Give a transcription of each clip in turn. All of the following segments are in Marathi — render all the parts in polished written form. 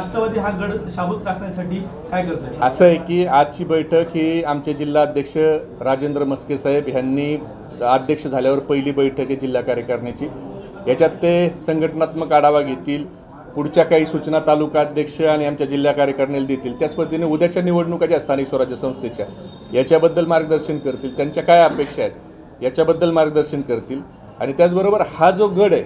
राष्ट्रवादी हा गड शाबूत राखण्यासाठी काय करतोय? असं आहे की आजची बैठक ही आमचे जिल्हा अध्यक्ष राजेंद्र मस्के साहेब यांनी अध्यक्ष झाल्यावर पहिली बैठक आहे जिल्हा कार्यकारिणीची। याच्यात ते संघटनात्मक आढावा घेतील, पुढच्या काही सूचना तालुका अध्यक्ष आणि आमच्या जिल्हा कार्यकारिणीला देतील। त्याच पद्धतीने उद्याच्या निवडणुकाच्या स्थानिक स्वराज्य संस्थेच्या याच्याबद्दल मार्गदर्शन करतील, त्यांच्या काय अपेक्षा आहेत याच्याबद्दल मार्गदर्शन करतील। आणि त्याचबरोबर हा जो गड आहे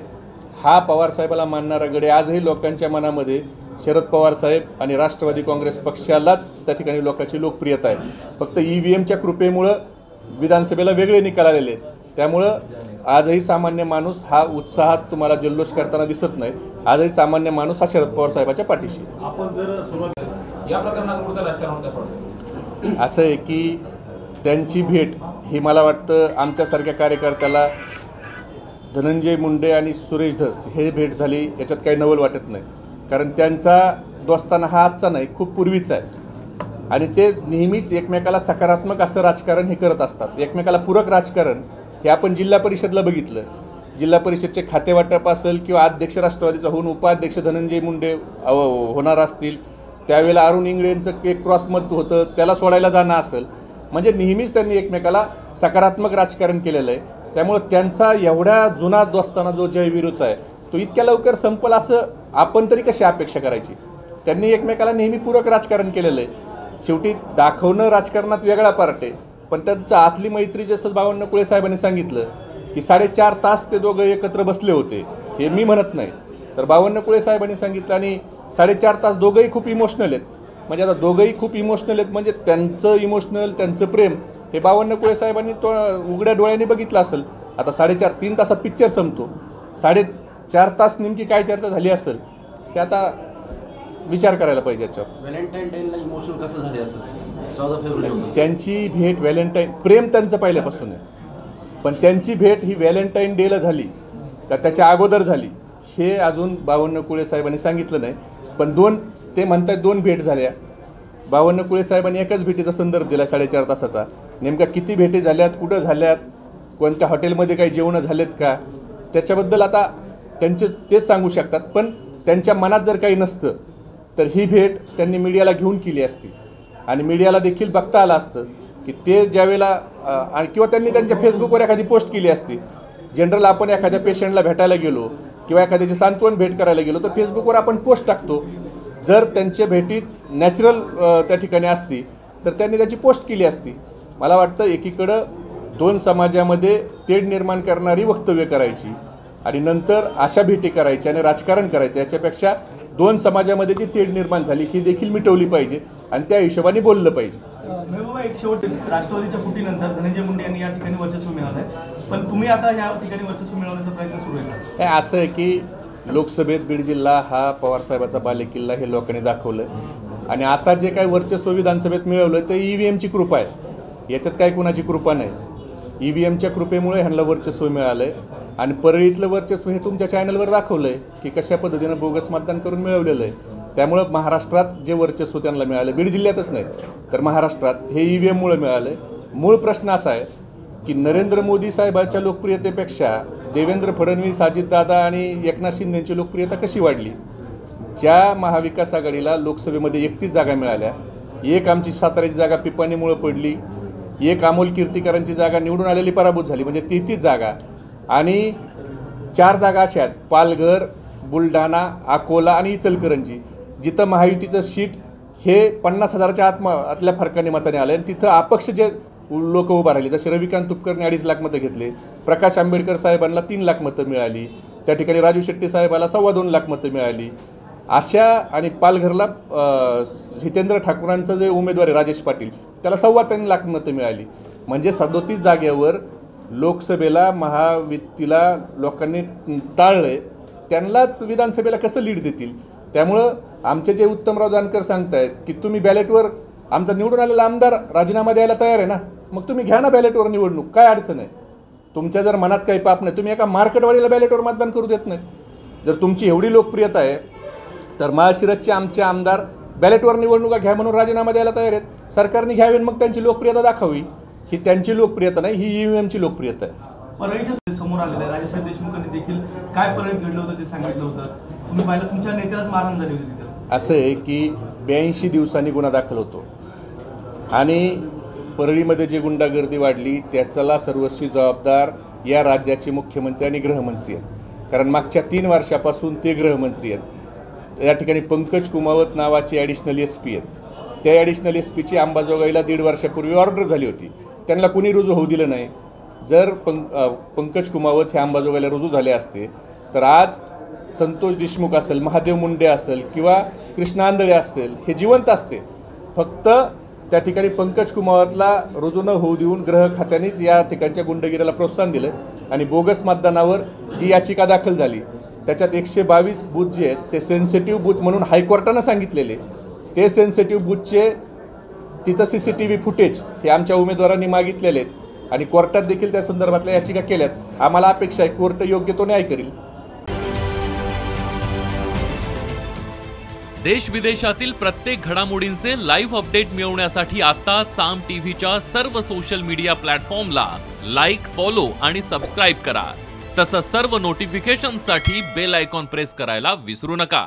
हा पवारसाहेबाला मानणारा गड आहे। आजही लोकांच्या मनामध्ये शरद पवार साहेब आणि राष्ट्रवादी काँग्रेस पक्षालाच त्या ठिकाणी लोकांची लोकप्रियता आहे। फक्त ईव्हीएमच्या कृपेमुळं विधानसभेला वेगळे निकाल आलेले आहेत, त्यामुळं आजही सामान्य माणूस हा उत्साहात तुम्हाला जल्लोष करताना दिसत नाही। आजही सामान्य माणूस हा शरद पवार साहेबाच्या पाठीशी। आपण जर सुरुवात या प्रकरणात कुठं राजकारण होतं असं आहे की त्यांची भेट ही मला वाटतं आमच्यासारख्या कार्यकर्त्याला धनंजय मुंडे आणि सुरेश धस हे भेट झाली याच्यात काही नवल वाटत नाही, कारण त्यांचा दोस्ताना हा आजचा नाही, खूप पूर्वीचा आहे। आणि ते नेहमीच एकमेकाला सकारात्मक असं राजकारण हे करत असतात, एकमेकाला पूरक राजकारण हे आपण जिल्हा परिषदला बघितलं। जिल्हा परिषदचे खातेवाटप असेल किंवा अध्यक्ष राष्ट्रवादीचा होऊन उपाध्यक्ष धनंजय मुंडे होणार असतील, त्यावेळेला अरुण इंगळे यांचं एक क्रॉसमत होतं, त्याला सोडायला जाणं असेल, म्हणजे नेहमीच त्यांनी एकमेकाला सकारात्मक राजकारण केलेलं आहे। त्यामुळे त्यांचा एवढ्या जुना दोस्ताना जो जयवीरूचा आहे तो इतक्या लवकर संपल असं आपण तरी कशी अपेक्षा करायची। त्यांनी एकमेकाला नेहमी पूरक राजकारण केलेलं आहे। शेवटी दाखवणं राजकारणात वेगळा पार्ट आहे, पण त्यांचं आतली मैत्री जसं बावनकुळे साहेबांनी सांगितलं की 4.5 तास ते दोघं एकत्र बसले होते, हे मी म्हणत नाही तर बावनकुळे साहेबांनी सांगितलं। आणि 4.5 तास दोघंही खूप इमोशनल आहेत, म्हणजे आता दोघंही खूप इमोशनल आहेत, म्हणजे त्यांचं इमोशनल त्यांचं प्रेम हे बावनकुळे साहेबांनी तो उघड्या डोळ्यांनी बघितलं असेल। आता 3 तासात पिक्चर संपतो, 4.5 तास नेमकी काय चर्चा झाली असेल हे आता विचार करायला पाहिजे याच्यावर। व्हॅलेंटाईन डेला इमोशनल कसं झाले असेल? 14 फेब्रुवारी त्यांची भेट व्हॅलेंटाईन प्रेम त्यांचं पहिल्यापासून आहे, पण त्यांची भेट ही व्हॅलेंटाईन डेला झाली का त्याच्या अगोदर झाली हे अजून बावनकुळे साहेबांनी सांगितलं नाही। पण ते म्हणतात 2 भेट झाल्या। बावनकुळे साहेबांनी एकच भेटीचा संदर्भ दिला 4.5 तासाचा, नेमका किती भेटी झाल्यात, कुठं झाल्यात, कोणत्या हॉटेलमध्ये काही जेवणं झालेत का, त्याच्याबद्दल आता तेच सांगू शकतात। पण त्यांच्या मनात जर काही नसतं तर ही भेट त्यांनी मीडियाला घेऊन केली असती आणि मीडियाला देखील बघता आलं असतं की ते ज्यावेळेला किंवा त्यांनी त्यांच्या फेसबुकवर एखादी पोस्ट केली असती। जनरल आपण एखाद्या पेशंटला भेटायला गेलो किंवा एखाद्याची सांत्वन भेट करायला गेलो तर फेसबुकवर आपण पोस्ट टाकतो। जर त्यांच्या भेटीत नॅचरल त्या ठिकाणी असती तर त्यांनी त्याची पोस्ट केली असती। मला वाटतं एकीकडं 2 समाजामध्ये तेढ निर्माण करणारी वक्तव्य करायची आणि नंतर अशा भेटी करायच्या आणि राजकारण करायचं, याच्यापेक्षा 2 समाजामध्ये जी तेढ निर्माण झाली ही देखील मिटवली पाहिजे आणि त्या हिशोबाने बोललं पाहिजे। मेहबूबा, एक शेवट, राष्ट्रवादीच्या फुटीनंतर धनंजय मुंडे यांनी या ठिकाणी वर्चस्व मिळवलं आहे, पण तुम्ही आता या ठिकाणी वर्चस्व मिळवण्याचा प्रयत्न सुरू आहे का? असं आहे की लोकसभेत बीड जिल्हा हा पवारसाहेबाचा बालेकिल्ला हे लोकांनी दाखवलं आणि आता जे काही वर्चस्व विधानसभेत मिळवलं ते ईव्हीएमची कृपा आहे, याच्यात काही कुणाची कृपा नाही। ईव्हीएमच्या कृपेमुळे ह्यांना वर्चस्व मिळालं आहे आणि परळीतलं वर्चस्व हे तुमच्या चॅनलवर दाखवलं आहे की कशा पद्धतीनं बोगस मतदान करून मिळवलेलं आहे। त्यामुळं महाराष्ट्रात जे वर्चस्व त्यांना मिळालं, बीड जिल्ह्यातच नाही तर महाराष्ट्रात हे ईव्हीएममुळे मिळालं आहे। मूळ प्रश्न असा आहे की नरेंद्र मोदी साहेबांच्या लोकप्रियतेपेक्षा देवेंद्र फडणवीस, अजितदादा आणि एकनाथ शिंदेंची लोकप्रियता कशी वाढली? ज्या महाविकास आघाडीला लोकसभेमध्ये 31 जागा मिळाल्या, एक आमची साताऱ्याची जागा पिपाणीमुळे पडली, एक अमोल कीर्तीकरांची जागा निवडून आलेली पराभूत झाली, म्हणजे 33 जागा, आणि 4 जागा अशा आहेत पालघर, बुलढाणा, अकोला आणि इचलकरंजी, जिथं महायुतीचं सीट हे 50,000च्या आतल्या फरकाने मताने आले आणि तिथं अपक्ष जे लोक उभा राहिले, जसे रविकांत तुपकरने 2.5 लाख मतं घेतले, प्रकाश आंबेडकर साहेबांना 3 लाख मतं मिळाली, त्या ठिकाणी राजू शेट्टी साहेबाला 2.25 लाख मतं मिळाली अशा, आणि पालघरला हितेंद्र ठाकूरांचं जे उमेदवार आहे राजेश पाटील त्याला 3.25 लाख मतं मिळाली। म्हणजे 37 जागेवर लोकसभेला महायुतीला लोकांनी टाळलं आहे, त्यांनाच विधानसभेला कसं लीड देतील? त्यामुळं आमचे जे उत्तमराव जानकर सांगतायत की तुम्ही बॅलेटवर आमचा निवडून आलेला आमदार राजीनामा द्यायला तयार आहे ना, मग तुम्ही घ्या ना बॅलेटवर निवडणूक, काय अडचण आहे? तुमच्या जर मनात काही पाप नाही, तुम्ही एका मार्केटवाडीला बॅलेटवर मतदान करू देत नाहीत। जर तुमची एवढी लोकप्रियता आहे तर माळशिरसचे आमचे आमदार बॅलेटवर निवडणुका घ्या म्हणून राजीनामा द्यायला तयार आहेत, सरकारने घ्यावी मग त्यांची लोकप्रियता दाखवावी। ही त्यांची लोकप्रियता नाही, ही ईव्हीएमची लोकप्रियता आहे। परळीच्या समोर आलेलं आहे, राजेसाहेब देशमुखांनी देखील काय परळीत घडलं होतं ते सांगितलं होतं, तुम्ही पाहिलं तुमच्या नेत्यालाच मारहाण झाली होती तिथं। असं आहे की 82 दिवसांनी गुन्हा दाखल होतो आणि परळीमध्ये जे गुंडागर्दी वाढली त्याच्याला सर्वस्वी जबाबदार या राज्याचे मुख्यमंत्री आणि गृहमंत्री आहेत. कारण मागच्या 3 वर्षापासून ते गृहमंत्री आहेत. या ठिकाणी पंकज कुमावत नावाचे ॲडिशनल SP आहेत. त्या ॲडिशनल SPची अंबाजोगाईला 1.5 वर्षापूर्वी ऑर्डर झाली होती. त्यांना कुणी रुजू होऊ दिलं नाही. जर पंकज कुमावत हे अंबाजोगाईला रुजू झाले असते तर आज संतोष देशमुख असेल, महादेव मुंडे असेल किंवा कृष्णा आंधळे असेल हे जिवंत असते. फक्त त्या ठिकाणी पंकज कुमावतला रुजू न होऊ देऊन गृह खात्यानेच या ठिकाणच्या गुंडगिरीला प्रोत्साहन दिलं आणि बोगस मतदानावर जी याचिका दाखल झाली त्याच्यात 122 बूथ जे आहेत ते सेन्सिटिव्ह बूथ म्हणून हायकोर्टानं सांगितलेले. ते सेन्सिटिव्ह बूथचे तिथं CCTV फुटेज हे आमच्या उमेदवारांनी मागितलेले आहेत आणि कोर्टात देखील त्या संदर्भातल्या याचिका केल्यात. आम्हाला अपेक्षा आहे कोर्ट योग्य तो न्याय करेल. देश विदेशातील प्रत्येक घडामोडींचे लाईव्ह अपडेट मिळवण्यासाठी आता साम टीव्हीच्या सर्व सोशल मीडिया प्लॅटफॉर्मला लाईक, फॉलो आणि सबस्क्राईब करा. तसंच सर्व नोटिफिकेशनसाठी बेल आयकॉन प्रेस करायला विसरू नका.